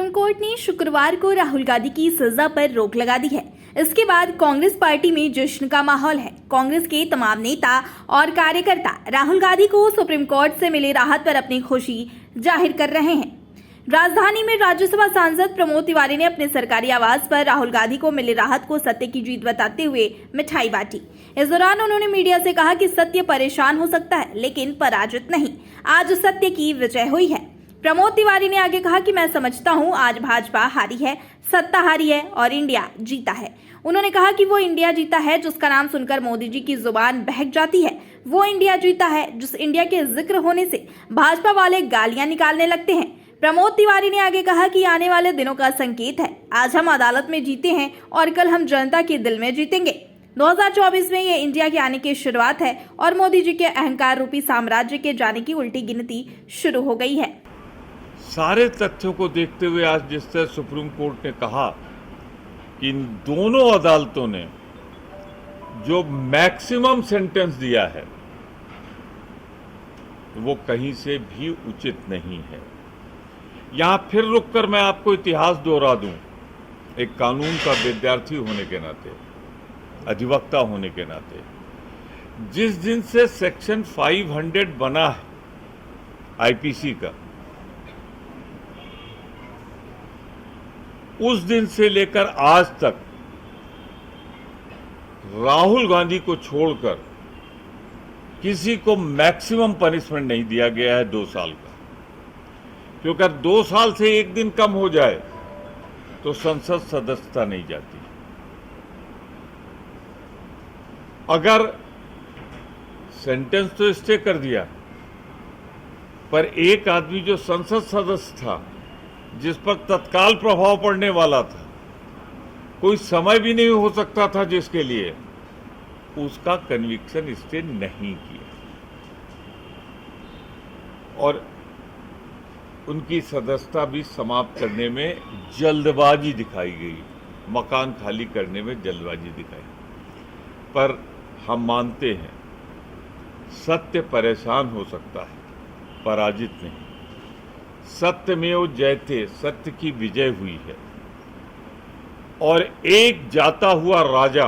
Supreme court ने शुक्रवार को राहुल गांधी की सजा पर रोक लगा दी है। इसके बाद कांग्रेस पार्टी में जश्न का माहौल है। कांग्रेस के तमाम नेता और कार्यकर्ता राहुल गांधी को सुप्रीम कोर्ट से मिली राहत पर अपनी खुशी जाहिर कर रहे हैं। राजधानी में राज्यसभा सांसद प्रमोद तिवारी ने अपने सरकारी आवास पर राहुल गांधी को मिली राहत को सत्य की जीत बताते हुए मिठाई बांटी। इस दौरान उन्होंने मीडिया से कहा कि सत्य परेशान हो सकता है लेकिन पराजित नहीं, आज सत्य की विजय हुई है। प्रमोद तिवारी ने आगे कहा कि मैं समझता हूं आज भाजपा हारी है, सत्ता हारी है और इंडिया जीता है। उन्होंने कहा कि वो इंडिया जीता है जिसका नाम सुनकर मोदी जी की जुबान बहक जाती है, वो इंडिया जीता है जिस इंडिया के जिक्र होने से भाजपा वाले गालियां निकालने लगते हैं। प्रमोद तिवारी ने आगे कहा कि आने वाले दिनों का संकेत है, आज हम अदालत में जीते हैं और कल हम जनता के दिल में जीतेंगे। 2024 में ये इंडिया के आने की शुरुआत है और मोदी जी के अहंकार रूपी साम्राज्य के जाने की उल्टी गिनती शुरू हो गई है। सारे तथ्यों को देखते हुए आज जिस तरह सुप्रीम कोर्ट ने कहा कि इन दोनों अदालतों ने जो मैक्सिमम सेंटेंस दिया है वो कहीं से भी उचित नहीं है। यहां फिर रुककर मैं आपको इतिहास दोहरा दूं, एक कानून का विद्यार्थी होने के नाते, अधिवक्ता होने के नाते, जिस दिन से सेक्शन 500 बना है आईपीसी का, उस दिन से लेकर आज तक राहुल गांधी को छोड़कर किसी को मैक्सिमम पनिशमेंट नहीं दिया गया है 2 साल का। क्योंकि अगर 2 साल से एक दिन कम हो जाए तो संसद सदस्यता नहीं जाती। अगर सेंटेंस तो स्टे कर दिया, पर एक आदमी जो संसद सदस्य था, जिस पर तत्काल प्रभाव पड़ने वाला था, कोई समय भी नहीं हो सकता था जिसके लिए, उसका कन्विक्शन स्टे नहीं किया और उनकी सदस्यता भी समाप्त करने में जल्दबाजी दिखाई गई, मकान खाली करने में जल्दबाजी दिखाई। पर हम मानते हैं सत्य परेशान हो सकता है, पराजित नहीं। सत्यमेव जयते, सत्य की विजय हुई है और एक जाता हुआ राजा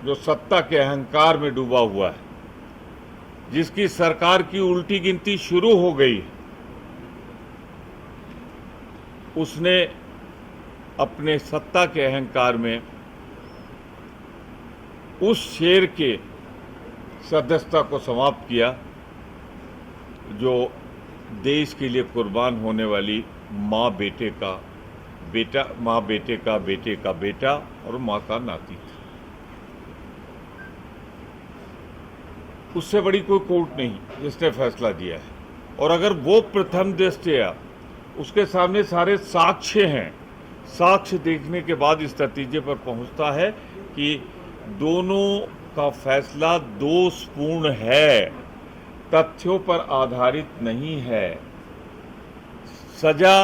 जो सत्ता के अहंकार में डूबा हुआ है, जिसकी सरकार की उल्टी गिनती शुरू हो गई है, उसने अपने सत्ता के अहंकार में उस शेर के सदस्यता को समाप्त किया जो देश के लिए कुर्बान होने वाली माँ बेटे का बेटा, माँ बेटे का बेटे का बेटा और माँ का नाती था। उससे बड़ी कोई कोर्ट नहीं जिसने फैसला दिया है। और अगर वो प्रथम दृष्टया उसके सामने सारे साक्ष्य हैं, साक्ष्य देखने के बाद इस नतीजे पर पहुंचता है कि दोनों का फैसला दोषपूर्ण है, तथ्यों पर आधारित नहीं है, सजा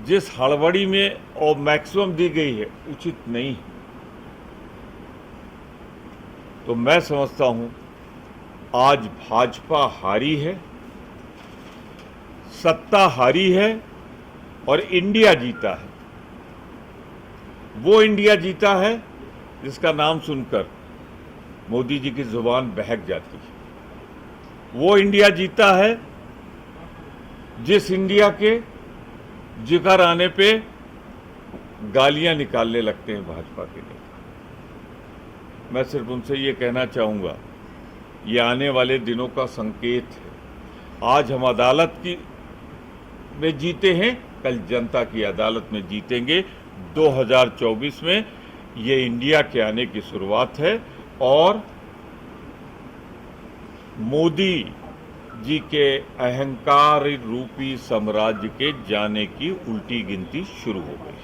जिस हड़बड़ी में और मैक्सिमम दी गई है उचित नहीं है। तो मैं समझता हूं आज भाजपा हारी है, सत्ता हारी है और इंडिया जीता है। वो इंडिया जीता है जिसका नाम सुनकर मोदी जी की जुबान बहक जाती है। वो इंडिया जीता है जिस इंडिया के जिक्र आने पे गालियां निकालने लगते हैं भाजपा के नेता। मैं सिर्फ उनसे ये कहना चाहूंगा, ये आने वाले दिनों का संकेत है। आज हम अदालत में जीते हैं, कल जनता की अदालत में जीतेंगे। 2024 में ये इंडिया के आने की शुरुआत है और मोदी जी के अहंकार रूपी साम्राज्य के जाने की उल्टी गिनती शुरू हो गई।